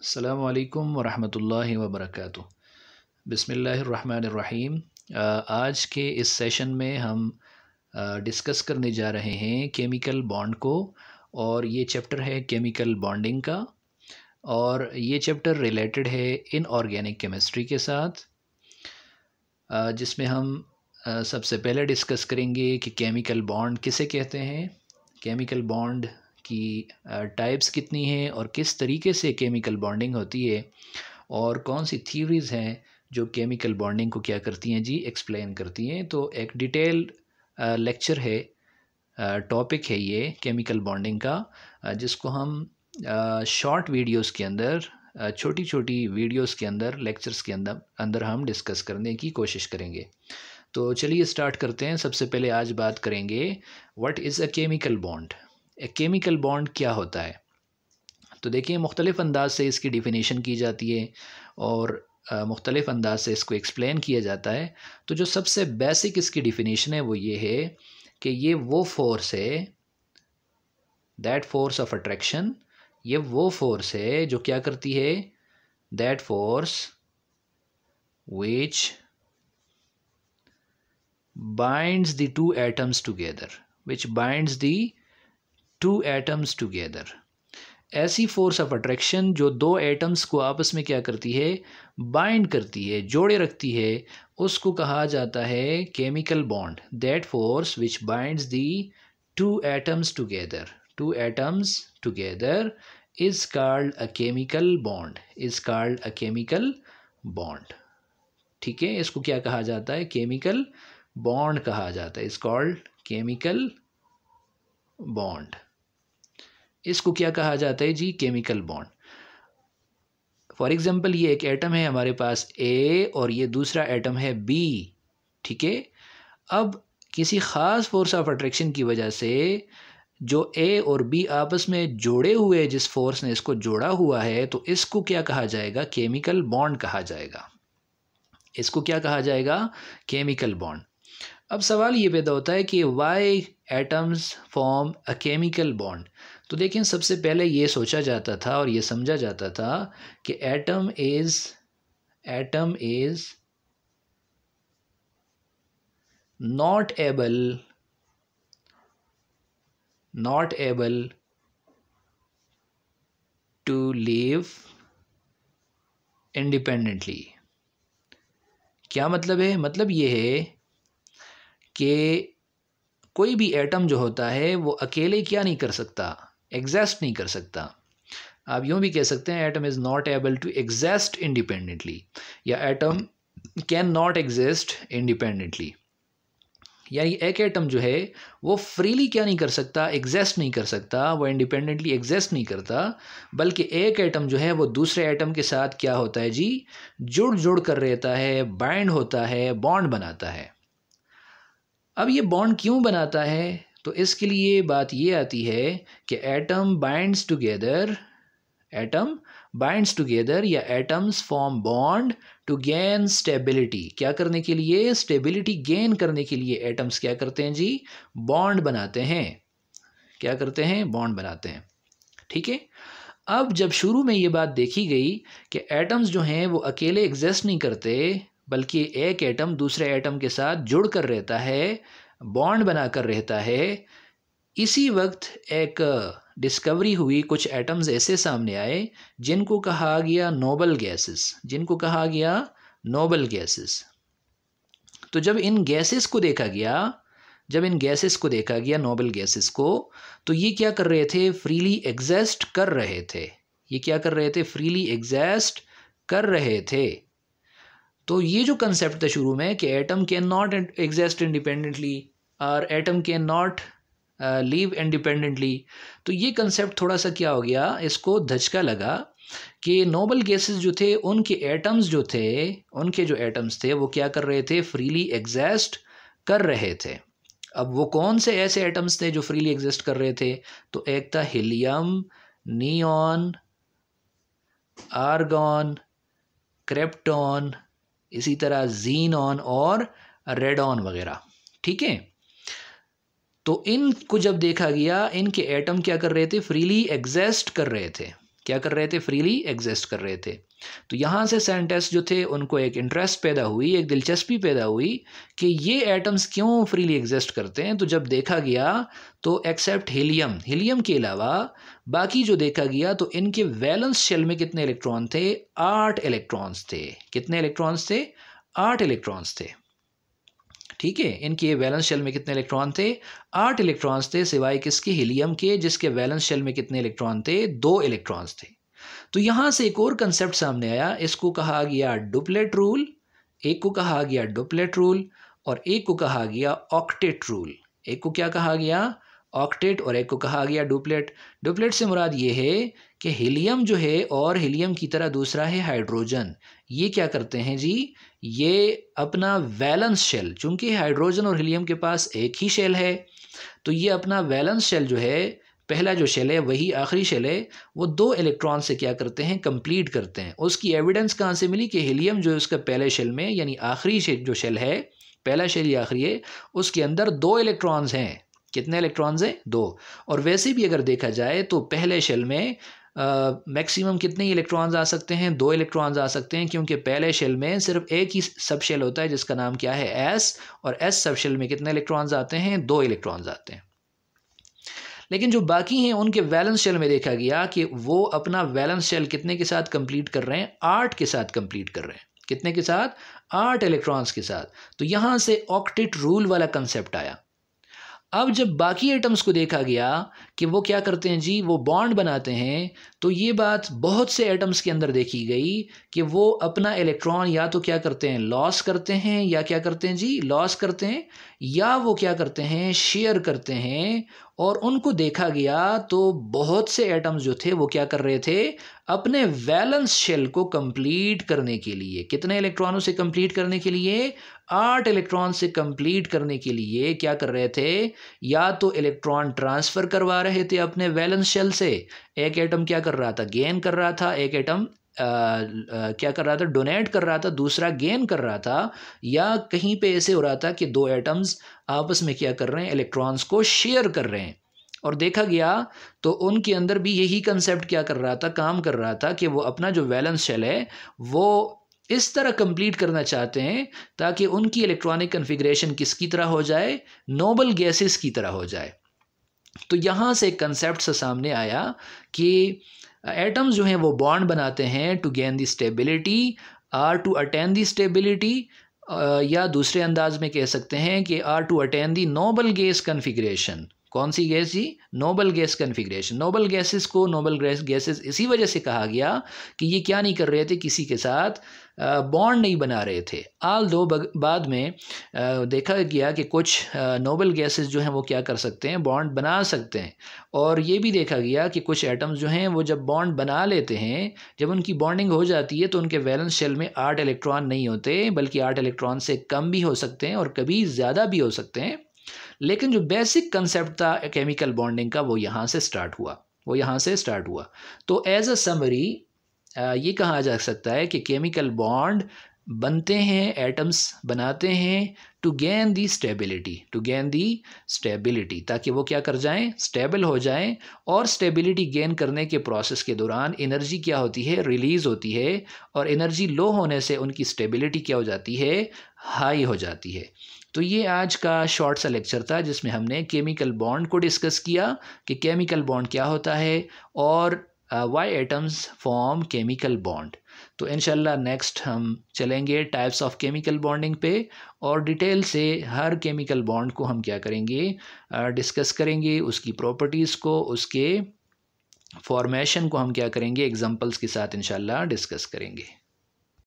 अस्सलामु अलैकुम वरहमतुल्लाहि वबरकातुह। बिस्मिल्लाहिर्रहमानिर्रहीम। आज के इस सेशन में हम डिस्कस करने जा रहे हैं केमिकल बॉन्ड को, और ये चैप्टर है केमिकल बॉन्डिंग का, और ये चैप्टर रिलेटेड है इनऑर्गेनिक केमिस्ट्री के साथ, जिसमें हम सबसे पहले डिस्कस करेंगे कि केमिकल बॉन्ड किसे कहते हैं, केमिकल बॉन्ड की टाइप्स कितनी हैं और किस तरीके से केमिकल बॉन्डिंग होती है, और कौन सी थ्योरीज़ हैं जो केमिकल बॉन्डिंग को क्या करती हैं जी, एक्सप्लेन करती हैं। तो एक डिटेल्ड लेक्चर है, टॉपिक है ये केमिकल बॉन्डिंग का, जिसको हम शॉर्ट वीडियोस के अंदर, छोटी छोटी वीडियोस के अंदर, लेक्चर्स के अंदर हम डिस्कस करने की कोशिश करेंगे। तो चलिए स्टार्ट करते हैं। सबसे पहले आज बात करेंगे what is a chemical bond. एक केमिकल बॉन्ड क्या होता है? तो देखिए, मुख्तलिफ़ अंदाज से इसकी डिफ़िनीशन की जाती है और मुख्तलिफ़ अंदाज से इसको एक्सप्लेन किया जाता है। तो जो सबसे बेसिक इसकी डिफ़िनीशन है वो ये है कि ये वो फोर्स है, दैट फोर्स ऑफ अट्रैक्शन, ये वो फोर्स है जो क्या करती है, that force which binds the two atoms together, which binds the two atoms together. ऐसी फोर्स ऑफ अट्रैक्शन जो दो एटम्स को आपस में क्या करती है, बाइंड करती है, जोड़े रखती है, उसको कहा जाता है chemical bond. That force which binds the two atoms together, two atoms together is called a chemical bond, is called a chemical bond. ठीक है, इसको क्या कहा जाता है, केमिकल बॉन्ड कहा जाता है, इज कॉल्ड केमिकल बॉन्ड। इसको क्या कहा जाता है जी, केमिकल बॉन्ड। फॉर एग्जांपल, ये एक एटम है हमारे पास ए और ये दूसरा एटम है बी। ठीक है, अब किसी ख़ास फोर्स ऑफ अट्रैक्शन की वजह से जो ए और बी आपस में जोड़े हुए, जिस फोर्स ने इसको जोड़ा हुआ है, तो इसको क्या कहा जाएगा, केमिकल बॉन्ड कहा जाएगा। इसको क्या कहा जाएगा, केमिकल बॉन्ड। अब सवाल ये पैदा होता है कि why atoms form a chemical bond. तो देखें, सबसे पहले ये सोचा जाता था और ये समझा जाता था कि atom is not able to live independently. क्या मतलब है? मतलब ये है कि कोई भी एटम जो होता है वो अकेले क्या नहीं कर सकता, एग्जिस्ट नहीं कर सकता। आप यूँ भी कह सकते हैं atom is not able to exist independently, या atom can not exist independently. यानी एक एटम जो है वो फ्रीली क्या नहीं कर सकता, एग्जिस्ट नहीं कर सकता, वो इंडिपेंडेंटली एग्जिस्ट नहीं करता, बल्कि एक एटम जो है वो दूसरे एटम के साथ क्या होता है जी, जुड़ कर रहता है, बाइंड होता है, बॉन्ड बनाता है। अब ये बॉन्ड क्यों बनाता है? तो इसके लिए बात ये आती है कि एटम बाइंड्स टुगेदर या atoms form bond to gain stability. क्या करने के लिए? स्टेबिलिटी गेन करने के लिए एटम्स क्या करते हैं जी, बॉन्ड बनाते हैं। क्या करते हैं? बॉन्ड बनाते हैं। ठीक है, अब जब शुरू में ये बात देखी गई कि एटम्स जो हैं वो अकेले एग्जिस्ट नहीं करते, बल्कि एक एटम दूसरे एटम के साथ जुड़ कर रहता है, बॉन्ड बना कर रहता है, इसी वक्त एक डिस्कवरी हुई, कुछ एटम्स ऐसे सामने आए जिनको कहा गया नोबल गैसेस, जिनको कहा गया नोबल गैसेस। तो जब इन गैसेस को देखा गया, नोबल गैसेस को, तो ये क्या कर रहे थे, फ्रीली एग्जिस्ट कर रहे थे। ये क्या कर रहे थे, फ्रीली एग्जिस्ट कर रहे थे। तो ये जो कंसेप्ट था शुरू में कि atom can not exist independently और atom can not live independently, तो ये कंसेप्ट थोड़ा सा क्या हो गया, इसको धचका लगा कि नोबल गैसेस जो थे, उनके एटम्स जो थे, उनके जो एटम्स थे वो क्या कर रहे थे, फ्रीली एग्जिस्ट कर रहे थे। अब वो कौन से ऐसे एटम्स थे जो फ्रीली एग्जिस्ट कर रहे थे? तो एक था हीलियम, नियॉन, आर्गॉन, क्रिप्टॉन, इसी तरह जीनॉन और रेडॉन वगैरह। ठीक है, तो इनको जब देखा गया, इनके एटम क्या कर रहे थे, फ्रीली एग्जिस्ट कर रहे थे। क्या कर रहे थे, फ्रीली एग्जिस्ट कर रहे थे। तो यहाँ से साइंटिस्ट जो थे उनको एक इंटरेस्ट पैदा हुई, एक दिलचस्पी पैदा हुई कि ये एटम्स क्यों फ्रीली एग्जिस्ट करते हैं। तो जब देखा गया तो एक्सेप्ट हीलियम के अलावा बाकी जो देखा गया तो इनके वैलेंस शेल में कितने इलेक्ट्रॉन थे, 8 इलेक्ट्रॉन्स थे। कितने इलेक्ट्रॉन्स थे, 8 इलेक्ट्रॉन्स थे। ठीक है, इनके वैलेंस शेल में कितने इलेक्ट्रॉन थे, 8 इलेक्ट्रॉन्स थे, सिवाय किसके, हीलियम के, जिसके वैलेंस शेल में कितने इलेक्ट्रॉन थे, 2 इलेक्ट्रॉन्स थे। तो यहाँ से एक और कंसेप्ट सामने आया, इसको कहा गया डुप्लेट रूल, एक को कहा गया डुप्लेट रूल और एक को कहा गया ऑक्टेट रूल। एक को क्या कहा गया, ऑक्टेट, और एक को कहा गया डुप्लेट। डुप्लेट से मुराद ये है कि हीलियम जो है और हीलियम की तरह दूसरा है हाइड्रोजन, ये क्या करते हैं जी, ये अपना वैलेंस शेल, चूंकि हाइड्रोजन और हीलियम के पास एक ही शेल है, तो ये अपना वैलेंस शेल जो है, पहला जो शेल है वही आखिरी शेल है, वो 2 इलेक्ट्रॉन से क्या करते हैं, कंप्लीट करते हैं। उसकी एविडेंस कहाँ से मिली कि हीलियम जो है उसका पहले शेल में, यानी आखिरी जो शेल है, पहला शेल या आखिरी है, उसके अंदर 2 इलेक्ट्रॉन्स हैं। कितने इलेक्ट्रॉन्स हैं, 2। और वैसे भी अगर देखा जाए तो पहले शेल में मैक्सिमम कितने इलेक्ट्रॉन्स आ सकते हैं, 2 इलेक्ट्रॉन्स आ सकते हैं, क्योंकि पहले शेल में सिर्फ एक ही सब शेल होता है जिसका नाम क्या है, एस, और एस सब शेल में कितने इलेक्ट्रॉन्स आते हैं, 2 इलेक्ट्रॉन्स आते हैं। लेकिन जो बाकी हैं उनके वैलेंस शेल में देखा गया कि वो अपना वैलेंस शेल कितने के साथ कंप्लीट कर रहे हैं, 8 के साथ कंप्लीट कर रहे हैं। कितने के साथ, 8 इलेक्ट्रॉन्स के साथ। तो यहाँ से ऑक्टेट रूल वाला कंसेप्ट आया। अब जब बाकी एटम्स को देखा गया कि वो क्या करते हैं जी, वो बॉन्ड बनाते हैं, तो ये बात बहुत से एटम्स के अंदर देखी गई कि वो अपना इलेक्ट्रॉन या तो क्या करते हैं, लॉस करते हैं, या क्या करते हैं जी, लॉस करते हैं, या वो क्या करते हैं, शेयर करते हैं। और उनको देखा गया तो बहुत से एटम्स जो थे वो क्या कर रहे थे, अपने वैलेंस शेल को कंप्लीट करने के लिए, कितने इलेक्ट्रॉनों से कंप्लीट करने के लिए, 8 इलेक्ट्रॉन से कंप्लीट करने के लिए क्या कर रहे थे, या तो इलेक्ट्रॉन ट्रांसफ़र करवा रहे थे अपने वैलेंस शेल से, एक एटम क्या कर रहा था, गेन कर रहा था, एक एटम क्या कर रहा था, डोनेट कर रहा था, दूसरा गेन कर रहा था, या कहीं पे ऐसे हो रहा था कि 2 एटम्स आपस में क्या कर रहे हैं, इलेक्ट्रॉन्स को शेयर कर रहे हैं। और देखा गया तो उनके अंदर भी यही कंसेप्ट क्या कर रहा था, काम कर रहा था कि वो अपना जो वैलेंस शेल है वो इस तरह कंप्लीट करना चाहते हैं ताकि उनकी इलेक्ट्रॉनिक कन्फिग्रेशन किसकी तरह हो जाए, नोबल गैसेस की तरह हो जाए। तो यहाँ से एक कंसेप्ट से सामने आया कि एटम्स जो हैं वो बॉन्ड बनाते हैं to gain the stability or to attain the stability, या दूसरे अंदाज में कह सकते हैं कि or to attain the noble gas configuration. कौन सी गैस जी, noble gas configuration. Noble gases को नोबल गैसेस इसी वजह से कहा गया कि ये क्या नहीं कर रहे थे, किसी के साथ बॉन्ड नहीं बना रहे थे। आल दो बाद में देखा गया कि कुछ नोबल गैसेस जो हैं वो क्या कर सकते हैं, बॉन्ड बना सकते हैं। और ये भी देखा गया कि कुछ एटम्स जो हैं वो जब बॉन्ड बना लेते हैं, जब उनकी बॉन्डिंग हो जाती है तो उनके वैलेंस शेल में 8 इलेक्ट्रॉन नहीं होते, बल्कि 8 इलेक्ट्रॉन से कम भी हो सकते हैं और कभी ज़्यादा भी हो सकते हैं। लेकिन जो बेसिक कंसेप्ट था केमिकल बॉन्डिंग का वो यहाँ से स्टार्ट हुआ। तो एज अ समरी ये कहा जा सकता है कि केमिकल बॉन्ड बनते हैं, एटम्स बनाते हैं टू गेन दी स्टेबिलिटी, ताकि वो क्या कर जाएं, स्टेबल हो जाएं। और स्टेबिलिटी गेन करने के प्रोसेस के दौरान एनर्जी क्या होती है, रिलीज़ होती है, और एनर्जी लो होने से उनकी स्टेबिलिटी क्या हो जाती है, हाई हो जाती है। तो ये आज का शॉर्ट सा लेक्चर था जिसमें हमने केमिकल बॉन्ड को डिस्कस किया कि केमिकल बॉन्ड क्या होता है और why atoms form chemical bond. तो इंशाल्लाह नेक्स्ट हम चलेंगे टाइप्स ऑफ केमिकल बॉन्डिंग पे, और डिटेल से हर केमिकल बॉन्ड को हम क्या करेंगे, डिस्कस करेंगे, उसकी प्रॉपर्टीज़ को, उसके फॉर्मेशन को हम क्या करेंगे, एग्जांपल्स के साथ इंशाल्लाह डिस्कस करेंगे।